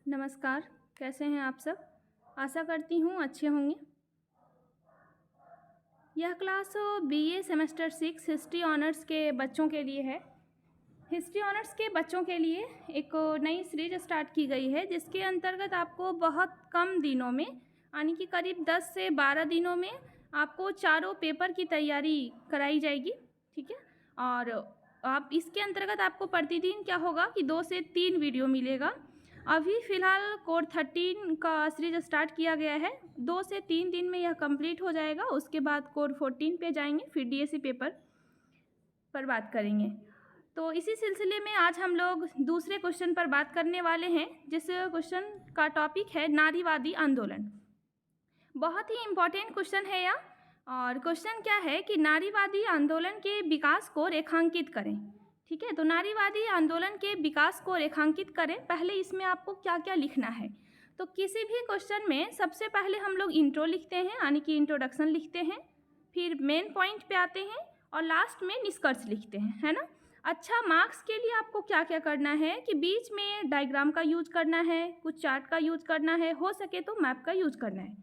नमस्कार, कैसे हैं आप सब? आशा करती हूँ अच्छे होंगे। यह class BA semester 6 history honours के बच्चों के लिए है। हिस्ट्री ऑनर्स के बच्चों के लिए एक नई सीरीज स्टार्ट की गई है, जिसके अंतर्गत आपको बहुत कम दिनों में यानी कि करीब 10 से 12 दिनों में आपको चारों पेपर की तैयारी कराई जाएगी। ठीक है, और आप इसके अंतर्गत आपको प्रतिदिन क्या होगा कि 2 से 3 वीडियो मिलेगा। अभी फ़िलहाल कोर 13 का सीरीज स्टार्ट किया गया है। 2 से 3 दिन में यह कंप्लीट हो जाएगा। उसके बाद कोर 14 पे जाएंगे, फिर डीएससी पेपर पर बात करेंगे। तो इसी सिलसिले में आज हम लोग दूसरे क्वेश्चन पर बात करने वाले हैं, जिस क्वेश्चन का टॉपिक है नारीवादी आंदोलन। बहुत ही इम्पोर्टेंट क्वेश्चन है यह। और क्वेश्चन क्या है कि नारीवादी आंदोलन के विकास को रेखांकित करें। ठीक है, तो नारीवादी आंदोलन के विकास को रेखांकित करें। पहले इसमें आपको क्या क्या लिखना है, तो किसी भी क्वेश्चन में सबसे पहले हम लोग इंट्रो लिखते हैं, यानी कि इंट्रोडक्शन लिखते हैं, फिर मेन पॉइंट पे आते हैं और लास्ट में निष्कर्ष लिखते हैं, है ना। अच्छा, मार्क्स के लिए आपको क्या क्या करना है कि बीच में डायग्राम का यूज करना है, कुछ चार्ट का यूज करना है, हो सके तो मैप का यूज करना है।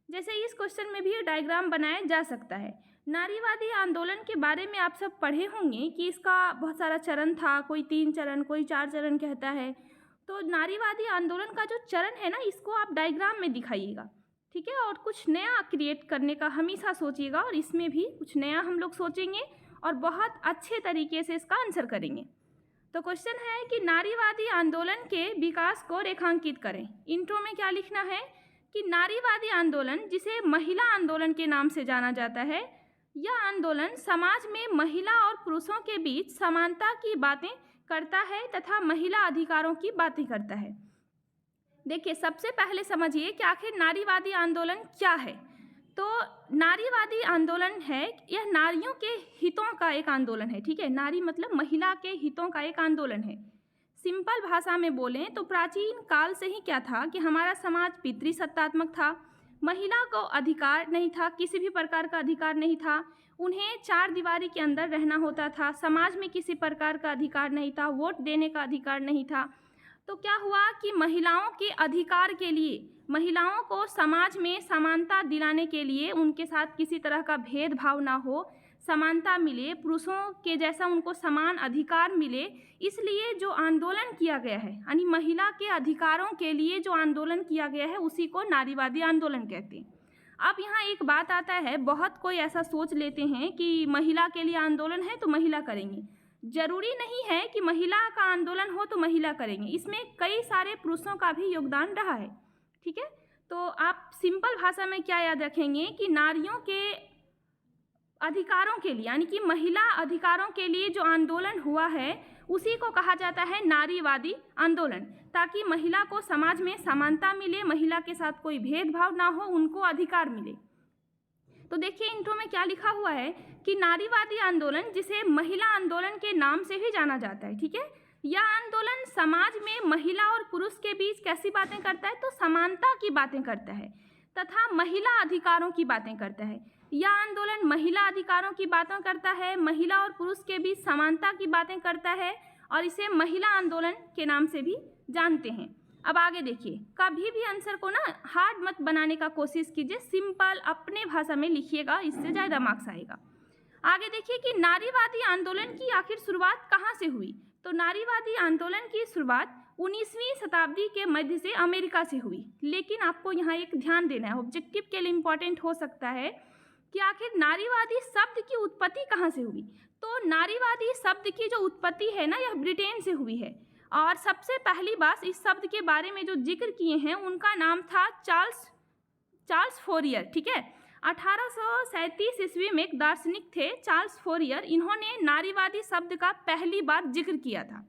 जैसे इस क्वेश्चन में भी डायग्राम बनाया जा सकता है। नारीवादी आंदोलन के बारे में आप सब पढ़े होंगे कि इसका बहुत सारा चरण था, कोई 3 चरण, कोई 4 चरण कहता है। तो नारीवादी आंदोलन का जो चरण है ना, इसको आप डायग्राम में दिखाइएगा। ठीक है, और कुछ नया क्रिएट करने का हमेशा सोचिएगा, और इसमें भी कुछ नया हम लोग सोचेंगे और बहुत अच्छे तरीके से इसका आंसर करेंगे। तो क्वेश्चन है कि नारीवादी आंदोलन के विकास को रेखांकित करें। इंट्रो में क्या लिखना है कि नारीवादी आंदोलन, जिसे महिला आंदोलन के नाम से जाना जाता है, यह आंदोलन समाज में महिला और पुरुषों के बीच समानता की बातें करता है तथा महिला अधिकारों की बातें करता है। देखिए, सबसे पहले समझिए कि आखिर नारीवादी आंदोलन क्या है। तो नारीवादी आंदोलन है, यह नारियों के हितों का एक आंदोलन है। ठीक है, नारी मतलब महिला के हितों का एक आंदोलन है। सिंपल भाषा में बोलें तो प्राचीन काल से ही क्या था कि हमारा समाज पितृसत्तात्मक था। महिला को अधिकार नहीं था, किसी भी प्रकार का अधिकार नहीं था। उन्हें 4 दीवारी के अंदर रहना होता था। समाज में किसी प्रकार का अधिकार नहीं था, वोट देने का अधिकार नहीं था। तो क्या हुआ कि महिलाओं के अधिकार के लिए, महिलाओं को समाज में समानता दिलाने के लिए, उनके साथ किसी तरह का भेदभाव ना हो, समानता मिले, पुरुषों के जैसा उनको समान अधिकार मिले, इसलिए जो आंदोलन किया गया है, यानी महिला के अधिकारों के लिए जो आंदोलन किया गया है, उसी को नारीवादी आंदोलन कहते हैं। अब यहाँ एक बात आता है, बहुत कोई ऐसा सोच लेते हैं कि महिला के लिए आंदोलन है तो महिला करेंगे। जरूरी नहीं है कि महिला का आंदोलन हो तो महिला करेंगे, इसमें कई सारे पुरुषों का भी योगदान रहा है। ठीक है, तो आप सिंपल भाषा में क्या याद रखेंगे कि नारियों के अधिकारों के लिए, यानी कि महिला अधिकारों के लिए जो आंदोलन हुआ है, उसी को कहा जाता है नारीवादी आंदोलन, ताकि महिला को समाज में समानता मिले, महिला के साथ कोई भेदभाव ना हो, उनको अधिकार मिले। तो देखिए, इंट्रो में क्या लिखा हुआ है कि नारीवादी आंदोलन, जिसे महिला आंदोलन के नाम से भी जाना जाता है, ठीक है, यह आंदोलन समाज में महिला और पुरुष के बीच कैसी बातें करता है, तो समानता की बातें करता है तथा महिला अधिकारों की बातें करता है। यह आंदोलन महिला अधिकारों की बातें करता है, महिला और पुरुष के बीच समानता की बातें करता है, और इसे महिला आंदोलन के नाम से भी जानते हैं। अब आगे देखिए, कभी भी आंसर को ना हार्ड मत बनाने का कोशिश कीजिए, सिंपल अपने भाषा में लिखिएगा, इससे ज़्यादा मार्क्स आएगा। आगे देखिए कि नारीवादी आंदोलन की आखिर शुरुआत कहाँ से हुई। तो नारीवादी आंदोलन की शुरुआत 19वीं शताब्दी के मध्य से अमेरिका से हुई। लेकिन आपको यहाँ एक ध्यान देना है, ऑब्जेक्टिव के लिए इम्पॉर्टेंट हो सकता है कि आखिर नारीवादी शब्द की उत्पत्ति कहाँ से हुई। तो नारीवादी शब्द की जो उत्पत्ति है ना, यह ब्रिटेन से हुई है। और सबसे पहली बार इस शब्द के बारे में जो जिक्र किए हैं, उनका नाम था चार्ल्स फोरियर। ठीक है, 1837 ईस्वी में एक दार्शनिक थे चार्ल्स फोरियर, इन्होंने नारीवादी शब्द का पहली बार जिक्र किया था।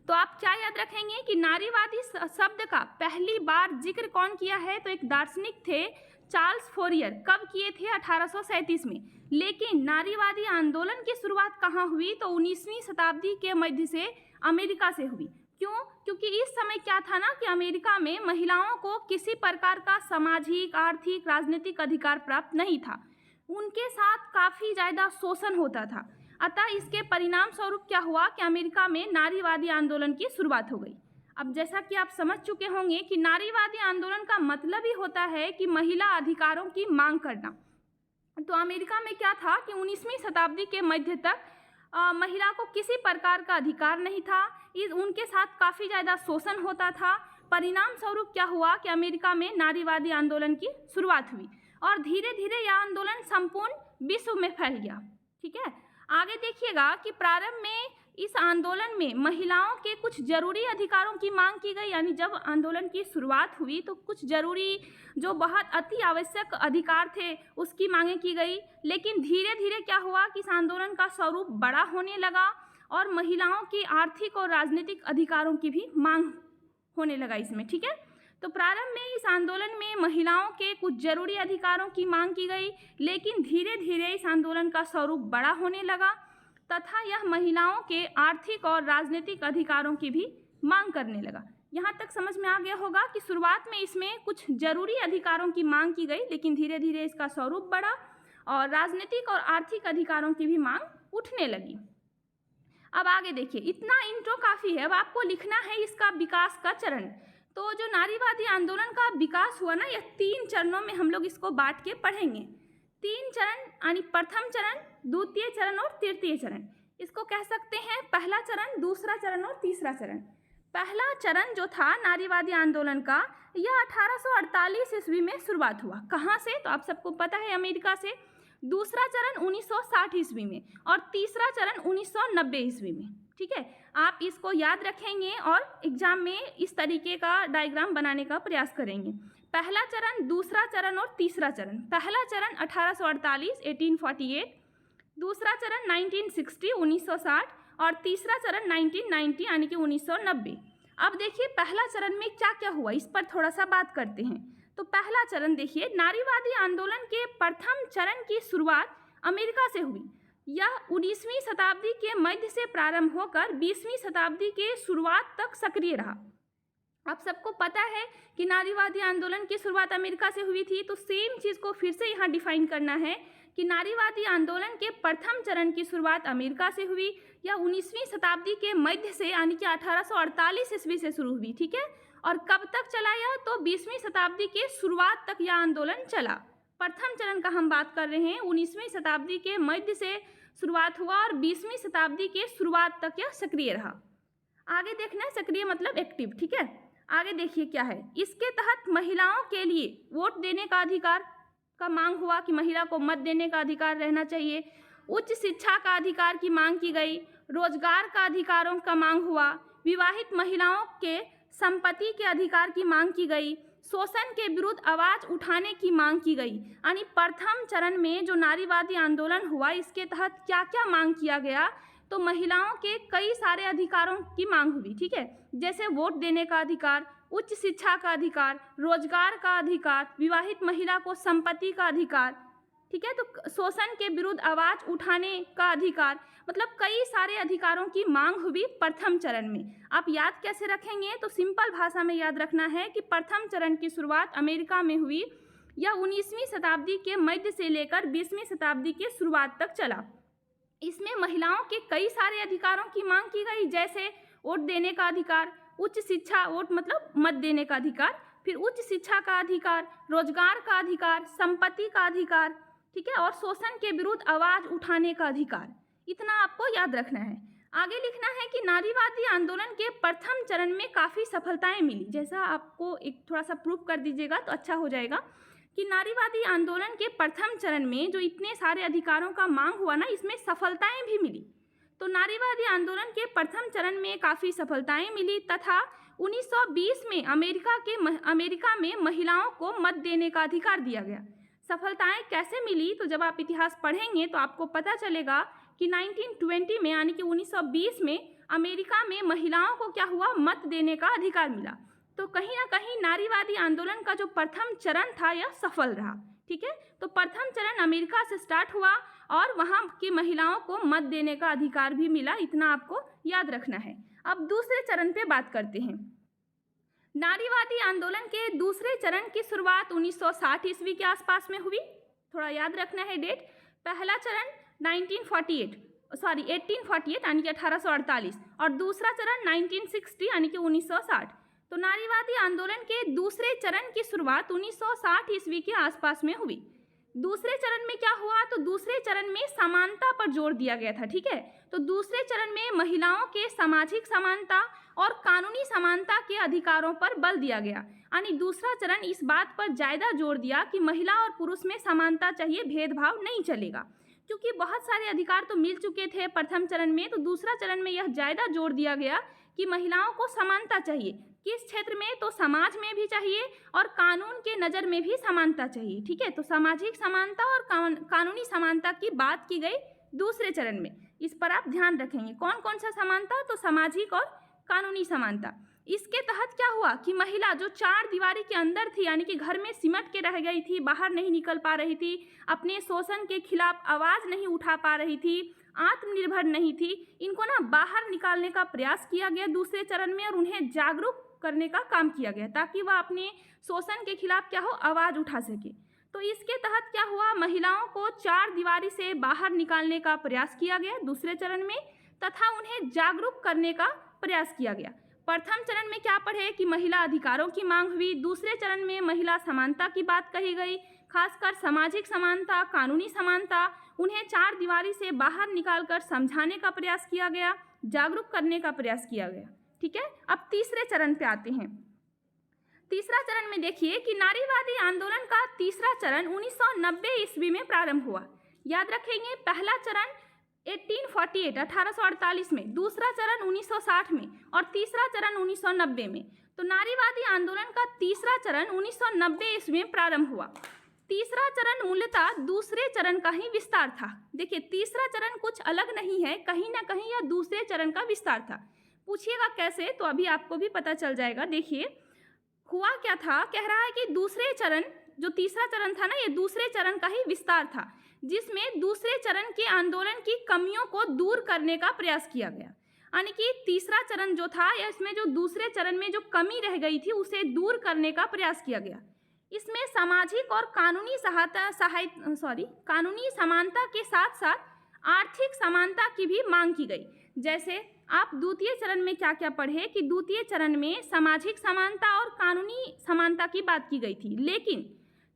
तो आप क्या याद रखेंगे कि नारीवादी शब्द का पहली बार जिक्र कौन किया है, तो एक दार्शनिक थे चार्ल्स फोरियर। कब किए थे, 1837 में। लेकिन नारीवादी आंदोलन की शुरुआत कहाँ हुई, तो 19वीं शताब्दी के मध्य से अमेरिका से हुई। क्यों? क्योंकि इस समय क्या था ना कि अमेरिका में महिलाओं को किसी प्रकार का सामाजिक, आर्थिक, राजनीतिक अधिकार प्राप्त नहीं था। उनके साथ काफ़ी ज़्यादा शोषण होता था। अतः इसके परिणाम स्वरूप क्या हुआ कि अमेरिका में नारीवादी आंदोलन की शुरुआत हो गई। अब जैसा कि आप समझ चुके होंगे कि नारीवादी आंदोलन का मतलब ही होता है कि महिला अधिकारों की मांग करना। तो अमेरिका में क्या था कि 19वीं शताब्दी के मध्य तक महिला को किसी प्रकार का अधिकार नहीं था। उनके साथ काफ़ी ज़्यादा शोषण होता था। परिणाम स्वरूप क्या हुआ कि अमेरिका में नारीवादी आंदोलन की शुरुआत हुई और धीरे धीरे यह आंदोलन संपूर्ण विश्व में फैल गया। ठीक है, आगे देखिएगा कि प्रारंभ में इस आंदोलन में महिलाओं के कुछ जरूरी अधिकारों की मांग की गई। यानी जब आंदोलन की शुरुआत हुई तो कुछ जरूरी जो बहुत अति आवश्यक अधिकार थे उसकी मांगें की गई। लेकिन धीरे धीरे क्या हुआ कि इस आंदोलन का स्वरूप बड़ा होने लगा और महिलाओं की आर्थिक और राजनीतिक अधिकारों की भी मांग होने लगा इसमें। ठीक है, तो प्रारंभ में इस आंदोलन में महिलाओं के कुछ जरूरी अधिकारों की मांग की गई, लेकिन धीरे धीरे इस आंदोलन का स्वरूप बड़ा होने लगा तथा यह महिलाओं के आर्थिक और राजनीतिक अधिकारों की भी मांग करने लगा। यहाँ तक समझ में आ गया होगा कि शुरुआत में इसमें कुछ जरूरी अधिकारों की मांग की गई, लेकिन धीरे धीरे इसका स्वरूप बढ़ा और राजनीतिक और आर्थिक अधिकारों की भी मांग उठने लगी। अब आगे देखिए, इतना इंट्रो काफ़ी है। अब आपको लिखना है इसका विकास का चरण। तो जो नारीवादी आंदोलन का विकास हुआ ना, यह 3 चरणों में हम लोग इसको बांट के पढ़ेंगे। 3 चरण यानी प्रथम चरण, द्वितीय चरण और तृतीय चरण। इसको कह सकते हैं पहला चरण, दूसरा चरण और तीसरा चरण। पहला चरण जो था नारीवादी आंदोलन का, यह 1848 ईस्वी में शुरुआत हुआ। कहाँ से? तो आप सबको पता है, अमेरिका से। दूसरा चरण 1960 ईस्वी में और तीसरा चरण 1990 ईस्वी में। ठीक है, आप इसको याद रखेंगे और एग्जाम में इस तरीके का डायग्राम बनाने का प्रयास करेंगे। पहला चरण, दूसरा चरण और तीसरा चरण। पहला चरण 1848 1848, दूसरा चरण 1960 1960 और तीसरा चरण 1990 यानी कि 1990। अब देखिए पहला चरण में क्या क्या हुआ, इस पर थोड़ा सा बात करते हैं। तो पहला चरण देखिए, नारीवादी आंदोलन के प्रथम चरण की शुरुआत अमेरिका से हुई। यह 19वीं शताब्दी के मध्य से प्रारंभ होकर 20वीं शताब्दी के शुरुआत तक सक्रिय रहा। आप सबको पता है कि नारीवादी आंदोलन की शुरुआत अमेरिका से हुई थी, तो सेम चीज़ को फिर से यहाँ डिफाइन करना है कि नारीवादी आंदोलन के प्रथम चरण की शुरुआत अमेरिका से हुई। यह 19वीं शताब्दी के मध्य से यानी कि 1848 ईस्वी से शुरू हुई। ठीक है, और कब तक चला यह? तो 20वीं शताब्दी के शुरुआत तक यह आंदोलन चला। प्रथम चरण का हम बात कर रहे हैं, 19वीं शताब्दी के मध्य से शुरुआत हुआ और 20वीं शताब्दी के शुरुआत तक यह सक्रिय रहा। आगे देखना है, सक्रिय मतलब एक्टिव। ठीक है, आगे देखिए क्या है। इसके तहत महिलाओं के लिए वोट देने का अधिकार का मांग हुआ कि महिला को मत देने का अधिकार रहना चाहिए। उच्च शिक्षा का अधिकार की मांग की गई। रोजगार का अधिकारों का मांग हुआ। विवाहित महिलाओं के संपत्ति के अधिकार की मांग की गई। शोषण के विरुद्ध आवाज उठाने की मांग की गई। यानी प्रथम चरण में जो नारीवादी आंदोलन हुआ, इसके तहत क्या क्या मांग किया गया? तो महिलाओं के कई सारे अधिकारों की मांग हुई। ठीक है, जैसे वोट देने का अधिकार, उच्च शिक्षा का अधिकार, रोजगार का अधिकार, विवाहित महिला को संपत्ति का अधिकार। ठीक है, तो शोषण के विरुद्ध आवाज उठाने का अधिकार, मतलब कई सारे अधिकारों की मांग हुई प्रथम चरण में। आप याद कैसे रखेंगे? तो सिंपल भाषा में याद रखना है कि प्रथम चरण की शुरुआत अमेरिका में हुई। यह 19वीं शताब्दी के मध्य से लेकर 20वीं शताब्दी के शुरुआत तक चला। इसमें महिलाओं के कई सारे अधिकारों की मांग की गई, जैसे वोट देने का अधिकार, उच्च शिक्षा, वोट मतलब मत देने का अधिकार, फिर उच्च शिक्षा का अधिकार, रोजगार का अधिकार, संपत्ति का अधिकार। ठीक है, और शोषण के विरुद्ध आवाज उठाने का अधिकार। इतना आपको याद रखना है। आगे लिखना है कि नारीवादी आंदोलन के प्रथम चरण में काफ़ी सफलताएं मिली। जैसा आपको एक थोड़ा सा प्रूफ कर दीजिएगा तो अच्छा हो जाएगा कि नारीवादी आंदोलन के प्रथम चरण में जो इतने सारे अधिकारों का मांग हुआ ना, इसमें सफलताएं भी मिली। तो नारीवादी आंदोलन के प्रथम चरण में काफ़ी सफलताएं मिली तथा 1920 में अमेरिका में महिलाओं को मत देने का अधिकार दिया गया। सफलताएं कैसे मिली? तो जब आप इतिहास पढ़ेंगे तो आपको पता चलेगा कि 1920 में यानी कि 1920 में अमेरिका में महिलाओं को क्या हुआ? मत देने का अधिकार मिला। तो कहीं ना कहीं नारीवादी आंदोलन का जो प्रथम चरण था यह सफल रहा। ठीक है, तो प्रथम चरण अमेरिका से स्टार्ट हुआ और वहाँ की महिलाओं को मत देने का अधिकार भी मिला। इतना आपको याद रखना है। अब दूसरे चरण पे बात करते हैं। नारीवादी आंदोलन के दूसरे चरण की शुरुआत 1960 ईस्वी के आसपास में हुई। थोड़ा याद रखना है डेट। पहला चरण 1948, 1848 यानी कि 1848, और दूसरा चरण 1960 यानी कि 1960। तो नारीवादी आंदोलन के दूसरे चरण की शुरुआत 1960 ईस्वी के आसपास में हुई। दूसरे चरण में क्या हुआ, तो दूसरे चरण में समानता पर जोर दिया गया था। ठीक है, तो दूसरे चरण में महिलाओं के सामाजिक समानता और कानूनी समानता के अधिकारों पर बल दिया गया। यानी दूसरा चरण इस बात पर ज़्यादा जोर दिया कि महिला और पुरुष में समानता चाहिए, भेदभाव नहीं चलेगा, क्योंकि बहुत सारे अधिकार तो मिल चुके थे प्रथम चरण में। तो दूसरा चरण में यह ज़्यादा जोर दिया गया कि महिलाओं को समानता चाहिए, किस क्षेत्र में, तो समाज में भी चाहिए और कानून के नज़र में भी समानता चाहिए। ठीक है, तो सामाजिक समानता और कानूनी समानता की बात की गई दूसरे चरण में। इस पर आप ध्यान रखेंगे, कौन कौन सा समानता, तो सामाजिक और कानूनी समानता। इसके तहत क्या हुआ कि महिला जो चार दीवारी के अंदर थी, यानी कि घर में सिमट के रह गई थी, बाहर नहीं निकल पा रही थी, अपने शोषण के खिलाफ आवाज़ नहीं उठा पा रही थी, आत्मनिर्भर नहीं थी, इनको ना बाहर निकालने का प्रयास किया गया दूसरे चरण में और उन्हें जागरूक करने का काम किया गया ताकि वह अपने शोषण के खिलाफ क्या हो, आवाज़ उठा सके। तो इसके तहत क्या हुआ, महिलाओं को चार दीवारी से बाहर निकालने का प्रयास किया गया दूसरे चरण में, तथा उन्हें जागरूक करने का प्रयास किया गया। प्रथम चरण में क्या पढ़े कि महिला अधिकारों की मांग हुई, दूसरे चरण में महिला समानता की बात कही गई, खासकर सामाजिक समानता, कानूनी समानता, उन्हें चार दीवारी से बाहर निकालकर समझाने का प्रयास किया गया, जागरूक करने का प्रयास किया गया। ठीक है, अब तीसरे चरण पे आते हैं। तीसरा चरण में देखिए कि नारीवादी आंदोलन का तीसरा चरण 1990 ईस्वी में प्रारंभ हुआ। याद रखेंगे, पहला चरण 1848 में, दूसरा चरण 1960 में और तीसरा चरण 1990 में। तो नारीवादी आंदोलन का तीसरा चरण 1990 ईस्वी में प्रारंभ हुआ। तीसरा चरण मूलतः दूसरे चरण का ही विस्तार था। देखिए, तीसरा चरण कुछ अलग नहीं है, कहीं ना कहीं यह दूसरे चरण का विस्तार था। पूछिएगा कैसे, तो अभी आपको भी पता चल जाएगा। देखिए, हुआ क्या था, कह रहा है कि दूसरे चरण, जो तीसरा चरण था ना, ये दूसरे चरण का ही विस्तार था, जिसमें दूसरे चरण के आंदोलन की कमियों को दूर करने का प्रयास किया गया। यानी कि तीसरा चरण जो था, या इसमें जो दूसरे चरण में जो कमी रह गई थी उसे दूर करने का प्रयास किया गया। इसमें सामाजिक और कानूनी समानता के साथ साथ आर्थिक समानता की भी मांग की गई। जैसे आप द्वितीय चरण में क्या क्या पढ़े कि द्वितीय चरण में सामाजिक समानता और कानूनी समानता की बात की गई थी, लेकिन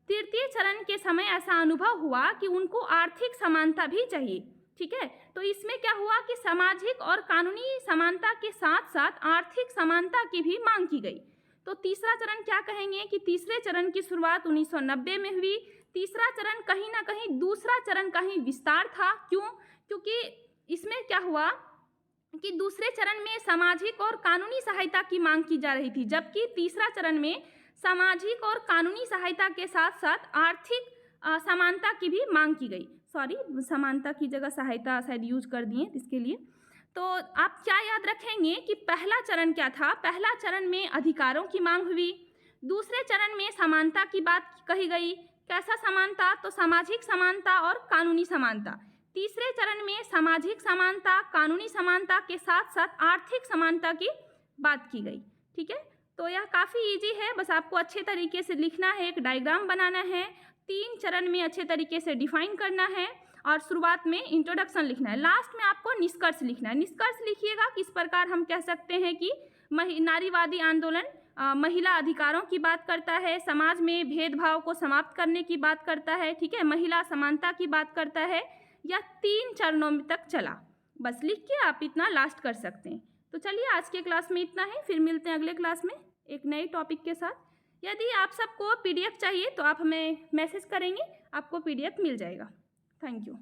तृतीय चरण के समय ऐसा अनुभव हुआ कि उनको आर्थिक समानता भी चाहिए। ठीक है, तो इसमें क्या हुआ कि सामाजिक और कानूनी समानता के साथ साथ आर्थिक समानता की भी मांग की गई। तो तीसरा चरण क्या कहेंगे कि तीसरे चरण की शुरुआत 1990 में हुई। तीसरा चरण कहीं ना कहीं दूसरा चरण का ही विस्तार था। क्यों? क्योंकि इसमें क्या हुआ कि दूसरे चरण में सामाजिक और कानूनी सहायता की मांग की जा रही थी, जबकि तीसरा चरण में सामाजिक और कानूनी सहायता के साथ साथ आर्थिक समानता की भी मांग की गई। समानता की जगह सहायता शायद यूज कर दिए इसके लिए। तो आप क्या याद रखेंगे कि पहला चरण क्या था? पहला चरण में अधिकारों की मांग हुई, दूसरे चरण में समानता की बात कही गई। कैसा समानता? तो सामाजिक समानता और कानूनी समानता। तीसरे चरण में सामाजिक समानता, कानूनी समानता के साथ साथ आर्थिक समानता की बात की गई। ठीक है, तो यह काफ़ी इजी है, बस आपको अच्छे तरीके से लिखना है, एक डायग्राम बनाना है, 3 चरण में अच्छे तरीके से डिफाइन करना है और शुरुआत में इंट्रोडक्शन लिखना है, लास्ट में आपको निष्कर्ष लिखना है। निष्कर्ष लिखिएगा किस प्रकार हम कह सकते हैं कि नारीवादी आंदोलन महिला अधिकारों की बात करता है, समाज में भेदभाव को समाप्त करने की बात करता है, ठीक है, महिला समानता की बात करता है। या 3 चरणों तक चला, बस लिख के आप इतना लास्ट कर सकते हैं। तो चलिए आज के क्लास में इतना है, फिर मिलते हैं अगले क्लास में एक नए टॉपिक के साथ। यदि आप सबको PDF चाहिए तो आप हमें मैसेज करेंगे, आपको PDF मिल जाएगा। Thank you.